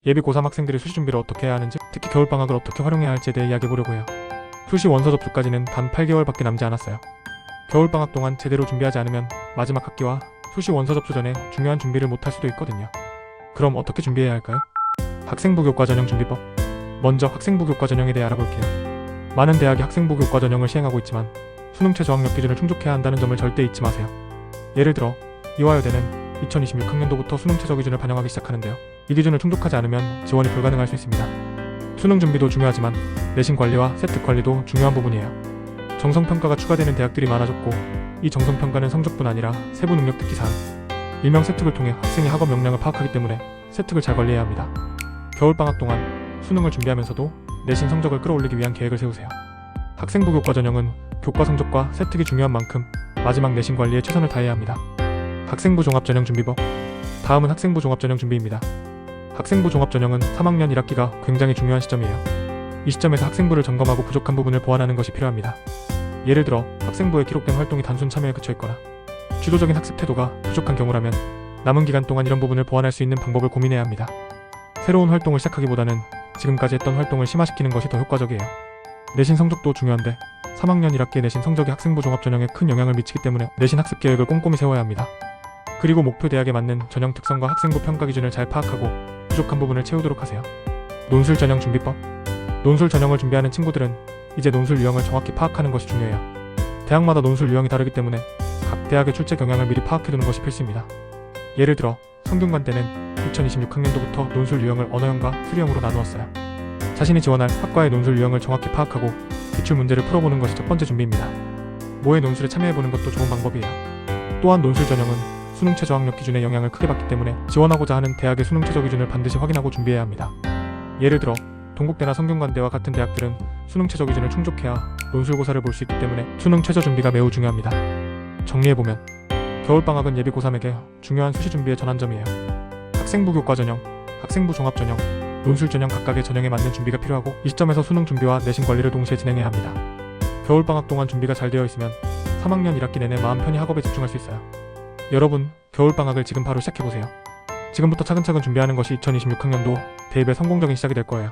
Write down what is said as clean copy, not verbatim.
예비 고3 학생들이 수시 준비를 어떻게 해야 하는지, 특히 겨울방학을 어떻게 활용해야 할지에 대해 이야기해보려고 해요. 수시 원서 접수까지는 단 8개월밖에 남지 않았어요. 겨울방학 동안 제대로 준비하지 않으면 마지막 학기와 수시 원서 접수 전에 중요한 준비를 못할 수도 있거든요. 그럼 어떻게 준비해야 할까요? 학생부 교과 전형 준비법. 먼저 학생부 교과 전형에 대해 알아볼게요. 많은 대학이 학생부 교과 전형을 시행하고 있지만 수능 최저 학력 기준을 충족해야 한다는 점을 절대 잊지 마세요. 예를 들어 이화여대는 2026학년도부터 수능 최저 기준을 반영하기 시작하는데요. 이 기준을 충족하지 않으면 지원이 불가능할 수 있습니다. 수능 준비도 중요하지만 내신 관리와 세특 관리도 중요한 부분이에요. 정성평가가 추가되는 대학들이 많아졌고, 이 정성평가는 성적뿐 아니라 세부 능력 특기 사항, 일명 세특을 통해 학생의 학업 역량을 파악하기 때문에 세특을 잘 관리해야 합니다. 겨울방학 동안 수능을 준비하면서도 내신 성적을 끌어올리기 위한 계획을 세우세요. 학생부 교과 전형은 교과 성적과 세특이 중요한 만큼 마지막 내신 관리에 최선을 다해야 합니다. 학생부 종합전형 준비법. 다음은 학생부 종합전형 준비입니다. 학생부 종합전형은 3학년 1학기가 굉장히 중요한 시점이에요. 이 시점에서 학생부를 점검하고 부족한 부분을 보완하는 것이 필요합니다. 예를 들어 학생부에 기록된 활동이 단순 참여에 그쳐있거나 주도적인 학습 태도가 부족한 경우라면 남은 기간 동안 이런 부분을 보완할 수 있는 방법을 고민해야 합니다. 새로운 활동을 시작하기보다는 지금까지 했던 활동을 심화시키는 것이 더 효과적이에요. 내신 성적도 중요한데 3학년 1학기 내신 성적이 학생부 종합전형에 큰 영향을 미치기 때문에 내신 학습 계획을 꼼꼼히 세워야 합니다. 그리고 목표 대학에 맞는 전형 특성과 학생부 평가 기준을 잘 파악하고 부족한 부분을 채우도록 하세요. 논술 전형 준비법. 논술 전형을 준비하는 친구들은 이제 논술 유형을 정확히 파악하는 것이 중요해요. 대학마다 논술 유형이 다르기 때문에 각 대학의 출제 경향을 미리 파악해두는 것이 필수입니다. 예를 들어 성균관대는 2026학년도부터 논술 유형을 언어형과 수리형으로 나누었어요. 자신이 지원할 학과의 논술 유형을 정확히 파악하고 기출 문제를 풀어보는 것이 첫 번째 준비입니다. 모의 논술에 참여해보는 것도 좋은 방법이에요. 또한 논술 전형은 수능 최저 학력 기준에 영향을 크게 받기 때문에 지원하고자 하는 대학의 수능 최저 기준을 반드시 확인하고 준비해야 합니다. 예를 들어 동국대나 성균관대와 같은 대학들은 수능 최저 기준을 충족해야 논술고사를 볼 수 있기 때문에 수능 최저 준비가 매우 중요합니다. 정리해보면 겨울방학은 예비 고3에게 중요한 수시 준비의 전환점이에요. 학생부 교과 전형, 학생부 종합 전형, 논술 전형 각각의 전형에 맞는 준비가 필요하고, 이 시점에서 수능 준비와 내신 관리를 동시에 진행해야 합니다. 겨울방학 동안 준비가 잘 되어 있으면 3학년 1학기 내내 마음 편히 학업에 집중할 수 있어요. 여러분, 겨울방학을 지금 바로 시작해보세요. 지금부터 차근차근 준비하는 것이 2026학년도 대입의 성공적인 시작이 될 거예요.